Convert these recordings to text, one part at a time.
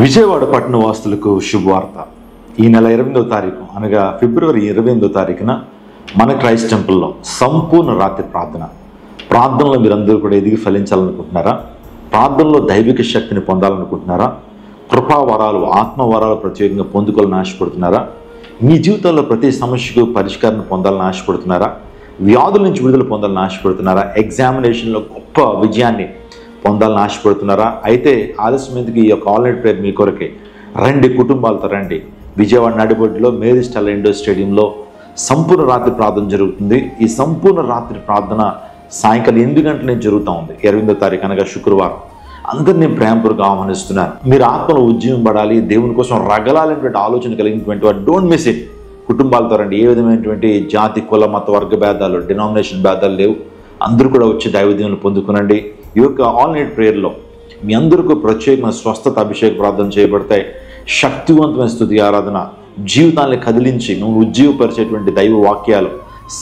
విజయవాడ పట్టణ వాసులకు శుభవార్త. ఈ నెల 28వ తారీఖు అనగా ఫిబ్రవరి 28వ తారీఖున మన క్రైస్ట్ టెంపుల్లో సంపూర్ణ రాత్రి ప్రార్థనలో మీరందరూ కూడా ఎదిగి ఫలించాలనుకుంటున్నారా? ప్రార్థనలో దైవిక శక్తిని పొందాలనుకుంటున్నారా? కృపావరాలు, ఆత్మవరాలు ప్రత్యేకంగా పొందుకోవాలని ఆశపడుతున్నారా? మీ జీవితంలో ప్రతి సమస్యకు పరిష్కారం పొందాలని ఆశపడుతున్నారా? వ్యాధుల నుంచి విడుదల పొందాలని ఆశపడుతున్నారా? ఎగ్జామినేషన్లో గొప్ప విజయాన్ని పొందాలని ఆశపడుతున్నారా? అయితే ఆలస్యం ఎందుకు? ఈ యొక్క ఆన్లైన్ ప్రేయర్ మీ కొరకే. రండి, కుటుంబాలతో రండి. విజయవాడ నడిబొడ్డులో మేరీ స్టెల్లా ఇండోర్ స్టేడియంలో సంపూర్ణ రాత్రి ప్రార్థన జరుగుతుంది. ఈ సంపూర్ణ రాత్రి ప్రార్థన సాయంకాలం 8 గంటల నుంచి జరుగుతూ ఉంది. 28వ తారీఖు అనగా శుక్రవారం. అందరినీ ప్రేమపూర్వకంగా ఆహ్వానిస్తున్నాను. మీరు ఆత్మలో ఉద్యమం పడాలి, దేవుని కోసం రగలాలనేటువంటి ఆలోచన కలిగినటువంటి వారు డోంట్ మిస్ ఇట్. కుటుంబాలతో రండి. ఏ విధమైనటువంటి జాతి, కుల, మత, వర్గ భేదాలు, డినామినేషన్ భేదాలు లేవు. అందరూ కూడా వచ్చి దైవదీవులను పొందుకునండి. ఈ యొక్క ఆన్లైన్ ప్రేయర్లో మీ అందరికీ ప్రత్యేకమైన స్వస్థత, అభిషేక ప్రార్థన చేయబడతాయి. శక్తివంతమైన స్తుతి ఆరాధన, జీవితాన్ని కదిలించి నువ్వు ఉజ్జీవపరిచేటువంటి దైవ వాక్యాలు,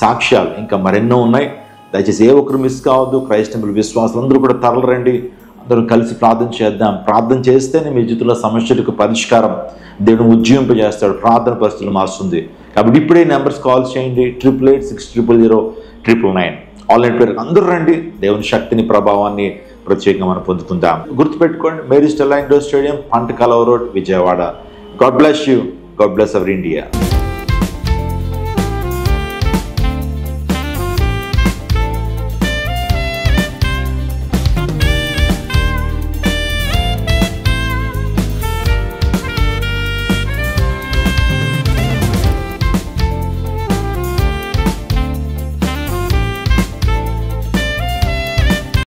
సాక్ష్యాలు ఇంకా మరెన్నో ఉన్నాయి. దయచేసి ఏ ఒక్కరు మిస్ కావద్దు. క్రైస్ట్ టెంపుల్ విశ్వాసులు అందరూ కూడా తరలిరండి. అందరూ కలిసి ప్రార్థన చేద్దాం. ప్రార్థన చేస్తేనే మీ జీవితంలో సమస్యలకు పరిష్కారం దేవుడు ఉజ్జీవింపజేస్తాడు. ప్రార్థన పరిస్థితులు మారుస్తుంది. కాబట్టి ఇప్పుడే నెంబర్స్ కాల్ చేయండి. 888-600-999. ఆన్లైన్ ప్రేయర్ అందరూ రండి. దేవుని శక్తిని, ప్రభావాన్ని ప్రత్యేకంగా మనం పొందుకుందాం. గుర్తుపెట్టుకోండి, Mary Stella indoor stadium, Pantakaluva road, Vijayawada. God bless you. God bless our India.